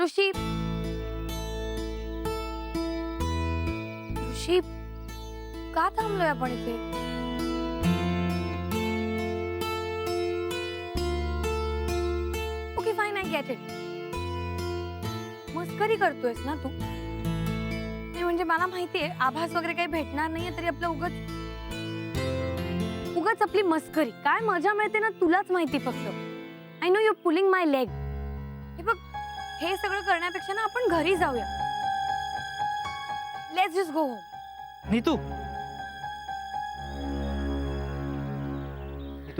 ऋषी ऋषी का थांबलोय आपण इथे? Okay fine, I get it. मस्करी करतोयस ना तू? नाही म्हणजे मला माहितीये आभास वगैरे काही भेटणार नाहीये, तरी आपलं उगाच उगाच आपली मस्करी. काय मजा मिळते ना तुलाच माहिती फक्त. I know you pulling my leg. हे बघ, हे सगळं करण्यापेक्षा ना आपण घरी जाऊया. Let's just go home. Neetu,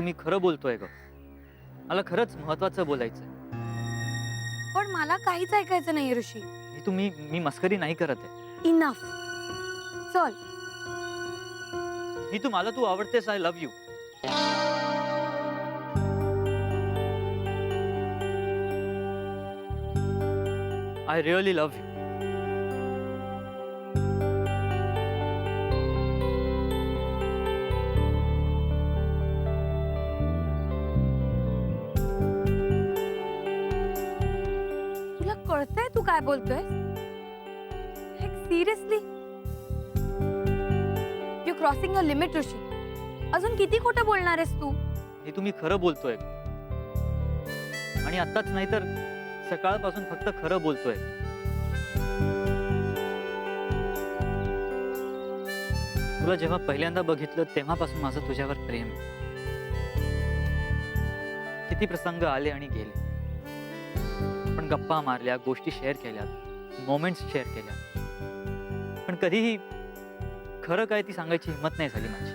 मी खरं बोलतोय ग. मला खरंच महत्वाचं बोलायचंय. पण मला काहीच ऐकायचं नाही ऋषी. नीतू, मी मस्करी नाही करत आहे. इनफ. चल. नीतू, मला तू आवडतेस. I love you. I really love you. तुला कळतंय तू काय बोलतोय? Seriously you crossing a limit Rishi. अजून किती खोटं बोलणार आहेस तू? नीतू, मी खरं बोलतोय. आणि आत्ताच नाही तर सकाळपासून फक्त खरं बोलतोय. तुला जेव्हा पहिल्यांदा बघितलं तेव्हापासून माझं तुझ्यावर प्रेम आहे. किती प्रसंग आले आणि गेले, पण गप्पा मारल्या, गोष्टी शेअर केल्या, मोमेंट्स शेअर केल्या, पण कधीही खरं काय ती सांगायची हिंमत नाही झाली माझी.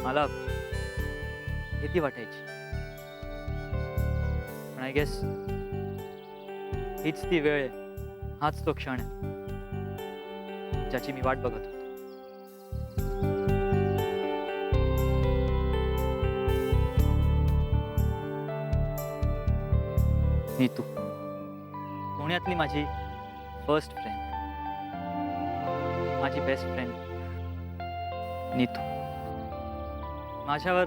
मला भीती वाटायची, पण आय गेस हीच ती वेळ आहे, हाच तो क्षण आहे ज्याची मी वाट बघत होतो. नीतू, पुण्यातली माझी फर्स्ट फ्रेंड, माझी बेस्ट फ्रेंड नीतू. माझ्यावर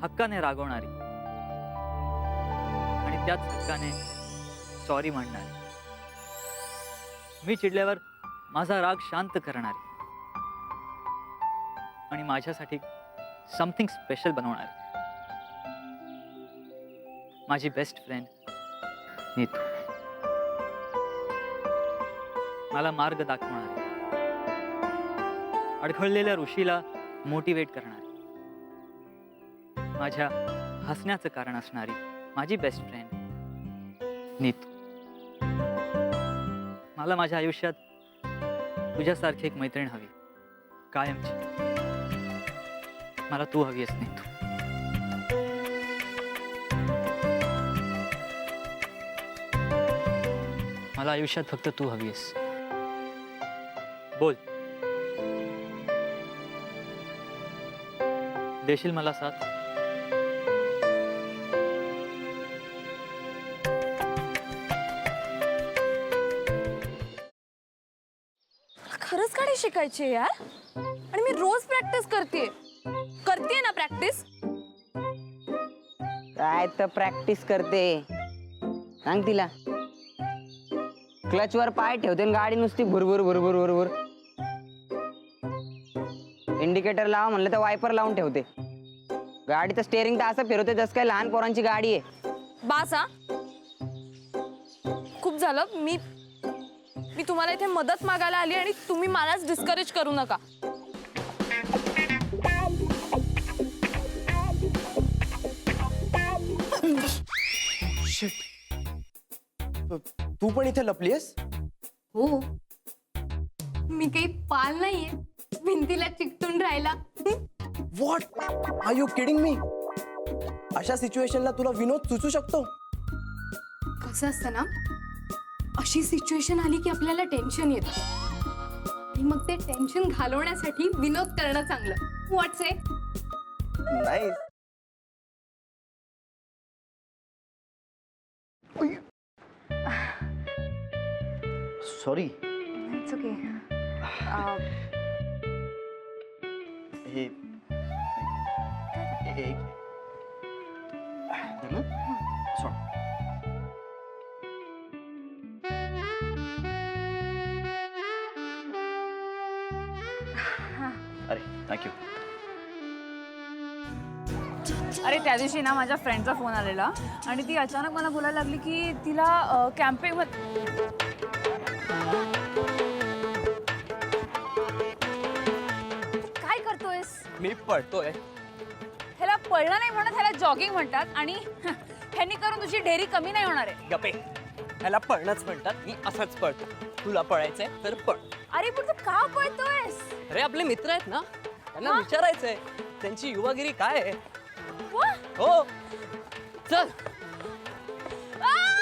हक्काने रागवणारी आणि त्याच हक्काने सॉरी म्हणणारी. मी चिडल्यावर माझा राग शांत करणारी आणि माझ्यासाठी समथिंग स्पेशल बनवणारी माझी बेस्ट फ्रेंड नीतू. मला मार्ग दाखवणारी, अडखळलेल्या ऋषीला मोटिवेट करणारी, माझ्या हसण्याचं कारण असणारी माझी बेस्ट फ्रेंड नीतू. मला माझ्या आयुष्यात तुझ्यासारखी एक मैत्रीण हवी, कायमची. मला तू हवी आहेस नीतू. मला आयुष्यात फक्त तू हवी आहेस. बोल, देशील मला साथ? खरंच गाडी शिकायची यार, आणि मी रोज प्रॅक्टिस करते ना प्रॅक्टिस. काय तर प्रॅक्टिस करते, सांग तिला. क्लच वर पाय ठेवते आणि गाडी नुसती भुरभुर भुरभुर भुरभुर. इंडिकेटर लावा म्हणलं तर वायपर लावून ठेवते. गाडीचं स्टेअरिंग तर असं फिरवते जसं काय लहान पोरांची गाडी आहे. बास हा, खूप झालं. मी तुम्हाला इथे मदत मागायला आली आणि तुम्ही मलाच डिस्करेज करू नका. तू पण इथे लपलीयस? हो, मी काही पाल नाहीये भिंतीला चिकटून राहिला. What are you kidding me? अशा सिच्युएशनला तुला विनोद सुचू शकतो? कसं असतं ना, अशी सिच्युएशन आली की आपल्याला टेन्शन येतं आणि मग ते टेन्शन घालवण्यासाठी विनोद करणं चांगलं. व्हॉट्स ए? नाही. सॉरी. It's okay. हे एक सोड. अरे त्या दिवशी ना माझ्या फ्रेंडचा फोन आलेला आणि ती अचानक मला बोलायला लागली की तिला कॅम्पिंग काय करतोयस? मी पळतोय. ह्याला पळणं नाही म्हणत, ह्याला जॉगिंग म्हणतात. आणि ह्यांनी करून तुझी ढेरी कमी नाही होणार आहे. गपे, ह्याला पळणंच म्हणतात. मी असंच पळतो. तुला पळायचंय तर पळ. अरे पण तू का पळतोयस? अरे आपले मित्र आहेत ना, त्यांना हा? विचारायचंय त्यांची युवागिरी काय आहे. वा! हो चल. आ!